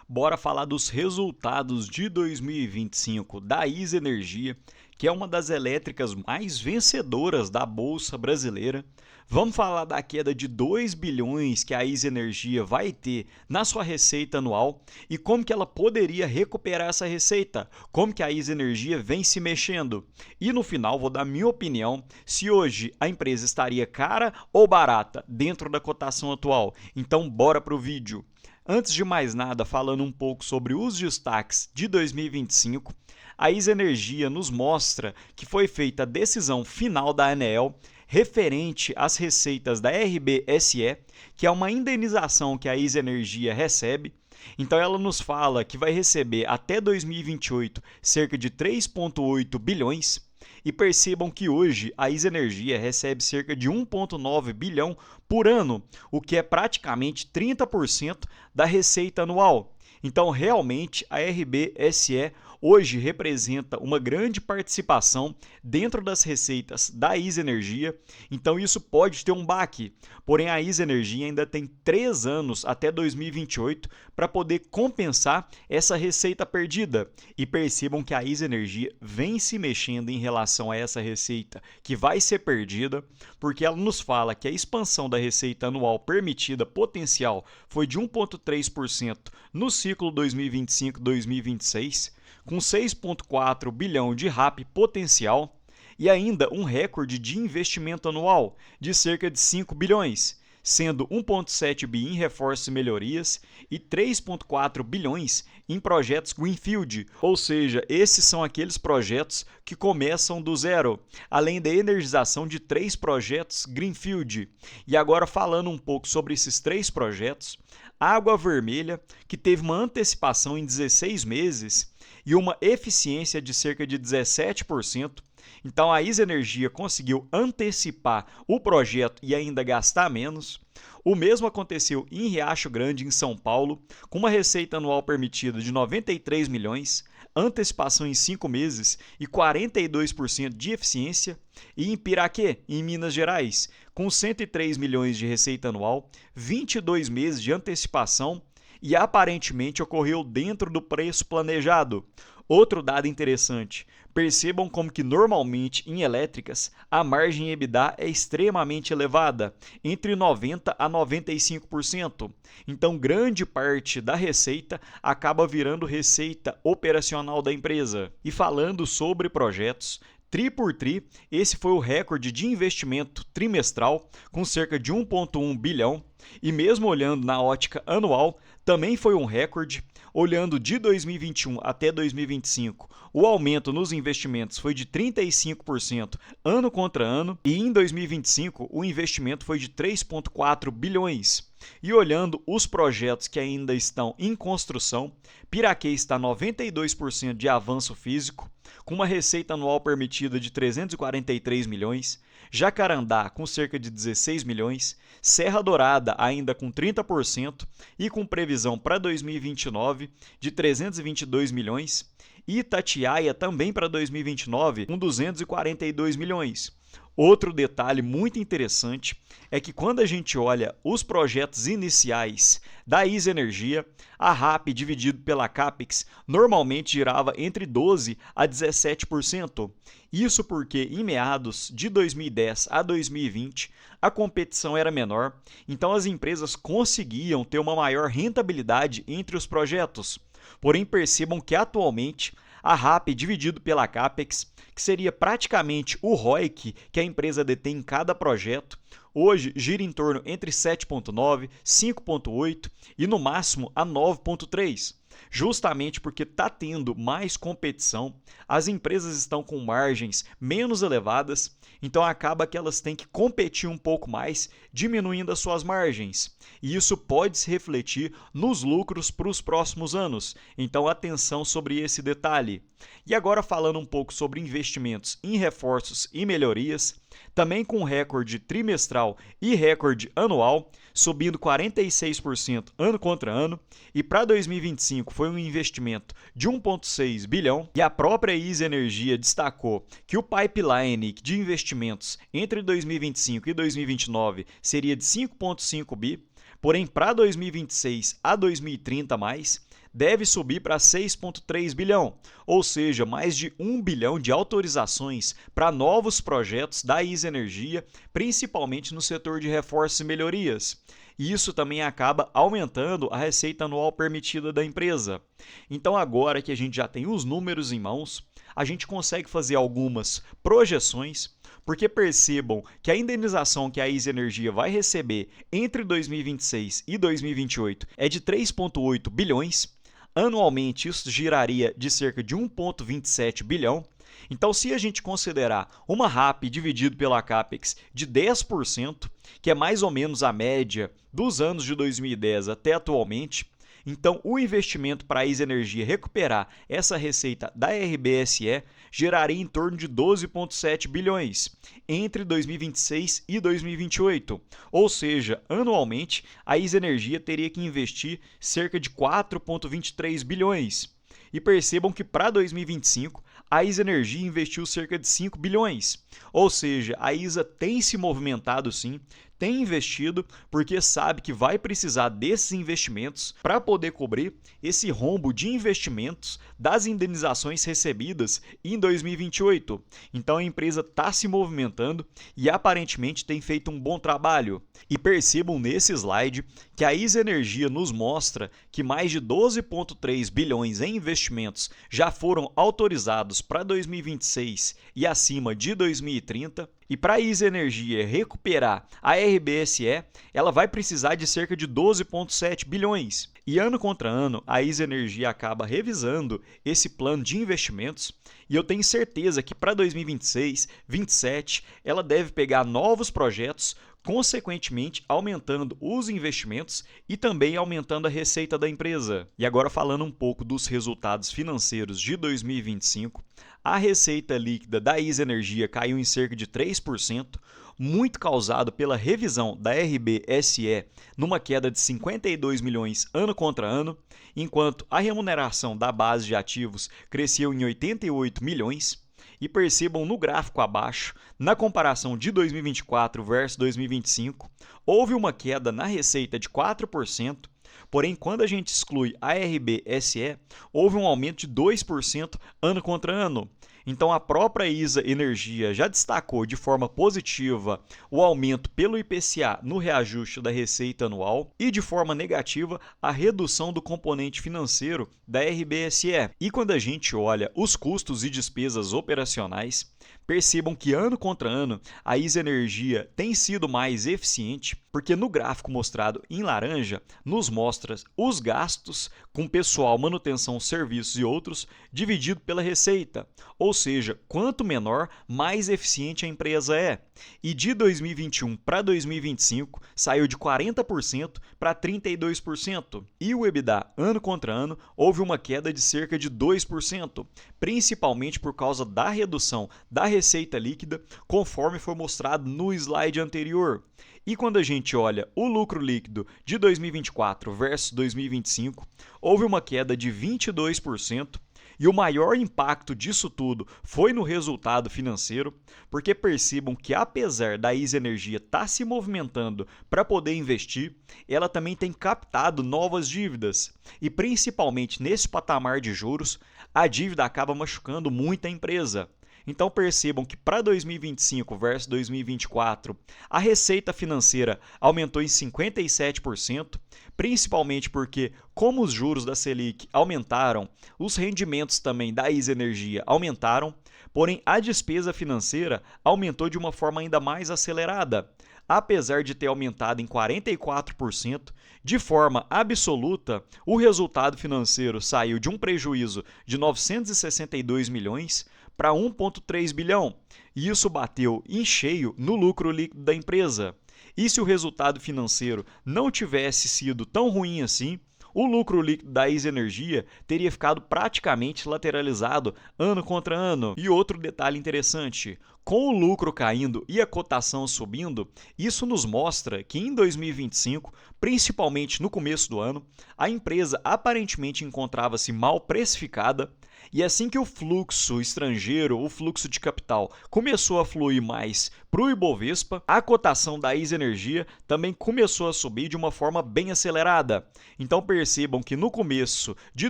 Bora falar dos resultados de 2025 da ISA Energia, que é uma das elétricas mais vencedoras da Bolsa Brasileira. Vamos falar da queda de 2 bilhões que a ISA Energia vai ter na sua receita anual e como que ela poderia recuperar essa receita, como que a ISA Energia vem se mexendo. E no final vou dar minha opinião se hoje a empresa estaria cara ou barata dentro da cotação atual. Então bora pro vídeo. Antes de mais nada, falando um pouco sobre os destaques de 2025, a ISA Energia nos mostra que foi feita a decisão final da ANEEL referente às receitas da RBSE, que é uma indenização que a ISA Energia recebe. Então ela nos fala que vai receber até 2028 cerca de 3,8 bilhões. E percebam que hoje a ISA Energia recebe cerca de 1,9 bilhão por ano, o que é praticamente 30% da receita anual. Então, realmente, a RBSE hoje representa uma grande participação dentro das receitas da ISA Energia, então isso pode ter um baque. Porém, a ISA Energia ainda tem 3 anos até 2028 para poder compensar essa receita perdida. E percebam que a ISA Energia vem se mexendo em relação a essa receita que vai ser perdida, porque ela nos fala que a expansão da receita anual permitida potencial foi de 1,3% no ciclo 2025-2026, com 6,4 bilhão de RAP potencial e ainda um recorde de investimento anual de cerca de 5 bilhões, sendo 1,7 bi em reforços e melhorias e 3,4 bilhões em projetos Greenfield, ou seja, esses são aqueles projetos que começam do zero, além da energização de 3 projetos Greenfield. E agora falando um pouco sobre esses 3 projetos, Água Vermelha, que teve uma antecipação em 16 meses e uma eficiência de cerca de 17%. Então a ISA Energia conseguiu antecipar o projeto e ainda gastar menos. O mesmo aconteceu em Riacho Grande, em São Paulo, com uma receita anual permitida de 93 milhões, antecipação em 5 meses e 42% de eficiência. E em Piraquê, em Minas Gerais, com 103 milhões de receita anual, 22 meses de antecipação e aparentemente ocorreu dentro do preço planejado. Outro dado interessante, percebam como que normalmente em elétricas a margem EBITDA é extremamente elevada, entre 90% a 95%. Então grande parte da receita acaba virando receita operacional da empresa. E falando sobre projetos, tri por tri, esse foi o recorde de investimento trimestral, com cerca de 1,1 bilhão, e mesmo olhando na ótica anual, também foi um recorde. Olhando de 2021 até 2025, o aumento nos investimentos foi de 35% ano contra ano, e em 2025 o investimento foi de 3,4 bilhões. E olhando os projetos que ainda estão em construção, Piraquê está 92% de avanço físico, com uma receita anual permitida de 343 milhões, Jacarandá com cerca de 16 milhões, Serra Dourada ainda com 30% e com previsão para 2029 de 322 milhões, e Itatiaia também para 2029 com 242 milhões. Outro detalhe muito interessante é que quando a gente olha os projetos iniciais da ISA Energia, a RAP dividido pela CAPEX normalmente girava entre 12% a 17%. Isso porque em meados de 2010 a 2020 a competição era menor, então as empresas conseguiam ter uma maior rentabilidade entre os projetos. Porém, percebam que atualmente a RAP dividido pela CAPEX, que seria praticamente o ROIC que a empresa detém em cada projeto, hoje gira em torno entre 7,9, 5,8 e no máximo a 9,3. Justamente porque está tendo mais competição, as empresas estão com margens menos elevadas, então acaba que elas têm que competir um pouco mais, diminuindo as suas margens. E isso pode se refletir nos lucros para os próximos anos, então atenção sobre esse detalhe. E agora falando um pouco sobre investimentos em reforços e melhorias, também com recorde trimestral e recorde anual, subindo 46% ano contra ano, e para 2025 foi um investimento de 1,6 bilhão, e a própria ISA Energia destacou que o pipeline de investimentos entre 2025 e 2029 seria de 5,5 bi, porém para 2026 a 2030 mais, deve subir para 6,3 bilhão, ou seja, mais de 1 bilhão de autorizações para novos projetos da ISA Energia, principalmente no setor de reforços e melhorias. E isso também acaba aumentando a receita anual permitida da empresa. Então, agora que a gente já tem os números em mãos, a gente consegue fazer algumas projeções, porque percebam que a indenização que a ISA Energia vai receber entre 2026 e 2028 é de 3,8 bilhões. Anualmente, isso giraria de cerca de 1,27 bilhão. Então, se a gente considerar uma RAP dividido pela CAPEX de 10%, que é mais ou menos a média dos anos de 2010 até atualmente, então o investimento para a ISA Energia recuperar essa receita da RBSE geraria em torno de 12,7 bilhões entre 2026 e 2028. Ou seja, anualmente, a ISA Energia teria que investir cerca de 4,23 bilhões. E percebam que para 2025, a ISA Energia investiu cerca de 5 bilhões. Ou seja, a ISA tem se movimentado sim, tem investido, porque sabe que vai precisar desses investimentos para poder cobrir esse rombo de investimentos das indenizações recebidas em 2028. Então a empresa está se movimentando e aparentemente tem feito um bom trabalho. E percebam nesse slide que a ISA Energia nos mostra que mais de 12,3 bilhões em investimentos já foram autorizados para 2026 e acima de 2030. E para a ISA Energia recuperar a RBSE, ela vai precisar de cerca de 12,7 bilhões. E ano contra ano, a ISA Energia acaba revisando esse plano de investimentos e eu tenho certeza que para 2026, 2027, ela deve pegar novos projetos, consequentemente aumentando os investimentos e também aumentando a receita da empresa. E agora falando um pouco dos resultados financeiros de 2025, a receita líquida da ISA Energia caiu em cerca de 3%, muito causado pela revisão da RBSE numa queda de 52 milhões ano contra ano, enquanto a remuneração da base de ativos cresceu em 88 milhões. E percebam no gráfico abaixo, na comparação de 2024 versus 2025, houve uma queda na receita de 4%, porém, quando a gente exclui a RBSE, houve um aumento de 2% ano contra ano. Então, a própria ISA Energia já destacou de forma positiva o aumento pelo IPCA no reajuste da receita anual e, de forma negativa, a redução do componente financeiro da RBSE. E quando a gente olha os custos e despesas operacionais, percebam que ano contra ano a ISA Energia tem sido mais eficiente, porque no gráfico mostrado em laranja nos mostra os gastos com pessoal, manutenção, serviços e outros dividido pela receita. Ou seja, quanto menor, mais eficiente a empresa é. E de 2021 para 2025 saiu de 40% para 32%. E o EBITDA ano contra ano houve uma queda de cerca de 2%, principalmente por causa da redução da receita líquida, conforme foi mostrado no slide anterior. E quando a gente olha o lucro líquido de 2024 versus 2025, houve uma queda de 22%. E o maior impacto disso tudo foi no resultado financeiro, porque percebam que apesar da ISA Energia estar se movimentando para poder investir, ela também tem captado novas dívidas. E principalmente nesse patamar de juros, a dívida acaba machucando muito a empresa. Então percebam que para 2025 versus 2024, a receita financeira aumentou em 57%, principalmente porque, como os juros da Selic aumentaram, os rendimentos também da ISA Energia aumentaram, porém a despesa financeira aumentou de uma forma ainda mais acelerada. Apesar de ter aumentado em 44%, de forma absoluta, o resultado financeiro saiu de um prejuízo de 962 milhões para 1,3 bilhão, e isso bateu em cheio no lucro líquido da empresa. E se o resultado financeiro não tivesse sido tão ruim assim, o lucro líquido da ISA Energia teria ficado praticamente lateralizado ano contra ano. E outro detalhe interessante, Com o lucro caindo e a cotação subindo, isso nos mostra que em 2025, principalmente no começo do ano, a empresa aparentemente encontrava-se mal precificada. E assim que o fluxo estrangeiro, o fluxo de capital, começou a fluir mais para o Ibovespa, a cotação da ISA Energia também começou a subir de uma forma bem acelerada. Então percebam que no começo de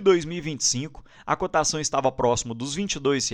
2025, a cotação estava próximo dos R$ 22.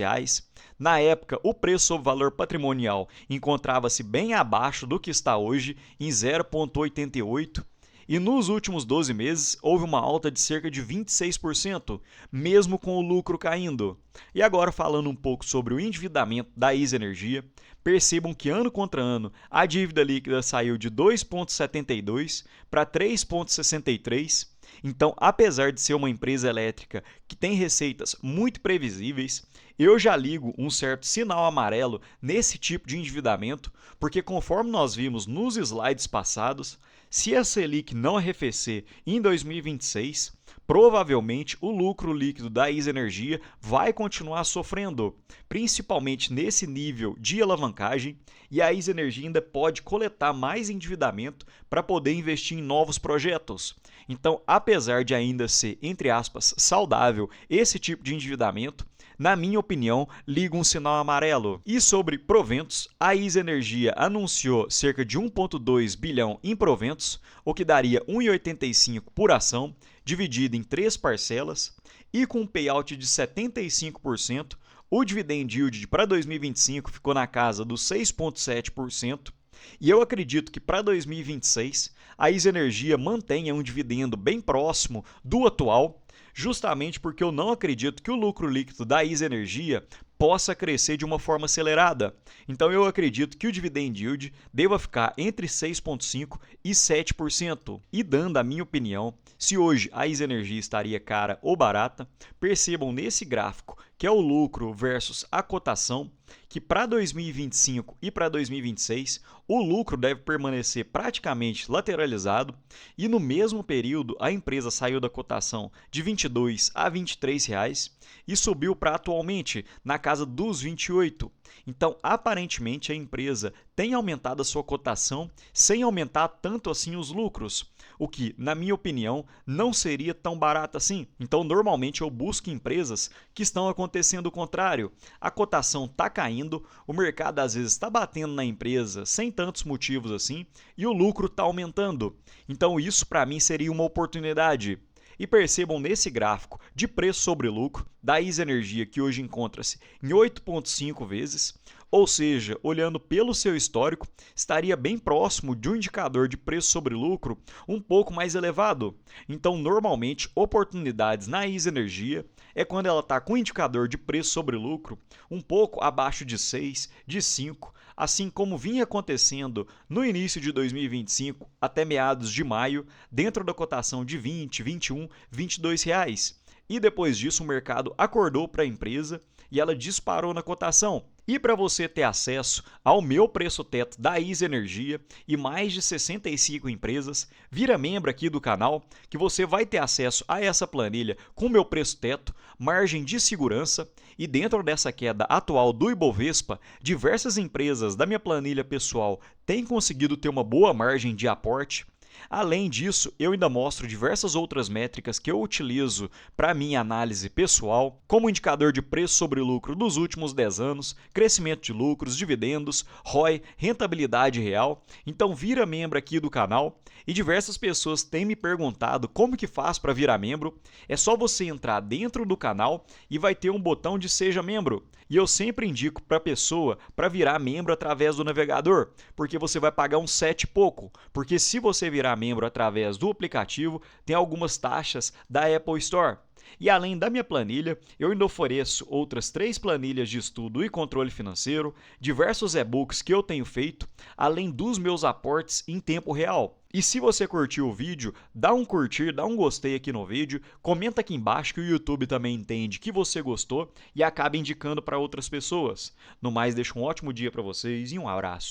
Na época, o preço sobre valor patrimonial encontrava-se bem abaixo do que está hoje, em 0,88. E nos últimos 12 meses houve uma alta de cerca de 26%, mesmo com o lucro caindo. E agora falando um pouco sobre o endividamento da ISA Energia, percebam que ano contra ano a dívida líquida saiu de 2,72 para 3,63. Então, apesar de ser uma empresa elétrica que tem receitas muito previsíveis, eu já ligo um certo sinal amarelo nesse tipo de endividamento, porque conforme nós vimos nos slides passados, se a Selic não arrefecer em 2026, provavelmente o lucro líquido da ISA Energia vai continuar sofrendo, principalmente nesse nível de alavancagem, e a ISA Energia ainda pode coletar mais endividamento para poder investir em novos projetos. Então, apesar de ainda ser, entre aspas, saudável esse tipo de endividamento, na minha opinião, liga um sinal amarelo. E sobre proventos, a ISA Energia anunciou cerca de 1,2 bilhão em proventos, o que daria 1,85 por ação, dividido em 3 parcelas, e com um payout de 75%, o dividend yield para 2025 ficou na casa dos 6,7%, e eu acredito que para 2026 a ISA Energia mantenha um dividendo bem próximo do atual, justamente porque eu não acredito que o lucro líquido da ISA Energia possa crescer de uma forma acelerada. Então eu acredito que o dividend yield deva ficar entre 6,5% e 7%. E dando a minha opinião, se hoje a ISA Energia estaria cara ou barata, percebam nesse gráfico que é o lucro versus a cotação, que para 2025 e para 2026 o lucro deve permanecer praticamente lateralizado e no mesmo período a empresa saiu da cotação de R$ 22 a R$ 23 e subiu para atualmente na casa dos 28. Então, aparentemente, a empresa tem aumentado a sua cotação sem aumentar tanto assim os lucros, o que, na minha opinião, não seria tão barato assim. Então, normalmente eu busco empresas que estão acontecendo o contrário. A cotação está caindo, o mercado às vezes está batendo na empresa sem tantos motivos assim e o lucro está aumentando. Então, isso para mim seria uma oportunidade. E percebam nesse gráfico de preço sobre lucro da ISA Energia, que hoje encontra-se em 8,5 vezes, ou seja, olhando pelo seu histórico, estaria bem próximo de um indicador de preço sobre lucro um pouco mais elevado. Então, normalmente, oportunidades na ISA Energia é quando ela está com um indicador de preço sobre lucro um pouco abaixo de 6, de 5, assim como vinha acontecendo no início de 2025 até meados de maio, dentro da cotação de 20, 21, 22 reais. E depois disso o mercado acordou para a empresa e ela disparou na cotação. E para você ter acesso ao meu preço teto da ISA Energia e mais de 65 empresas, vira membro aqui do canal que você vai ter acesso a essa planilha com meu preço teto, margem de segurança e dentro dessa queda atual do Ibovespa, diversas empresas da minha planilha pessoal têm conseguido ter uma boa margem de aporte. Além disso, eu ainda mostro diversas outras métricas que eu utilizo para minha análise pessoal, como indicador de preço sobre lucro dos últimos 10 anos, crescimento de lucros, dividendos, ROI, rentabilidade real. Então vira membro aqui do canal e diversas pessoas têm me perguntado como que faz para virar membro. É só você entrar dentro do canal e vai ter um botão de seja membro. E eu sempre indico para a pessoa para virar membro através do navegador, porque você vai pagar um 7 e pouco, porque se você virar membro através do aplicativo, tem algumas taxas da Apple Store. E além da minha planilha, eu ainda ofereço outras 3 planilhas de estudo e controle financeiro, diversos e-books que eu tenho feito, além dos meus aportes em tempo real. E se você curtiu o vídeo, dá um curtir, dá um gostei aqui no vídeo, comenta aqui embaixo que o YouTube também entende que você gostou e acaba indicando para outras pessoas. No mais, deixo um ótimo dia para vocês e um abraço.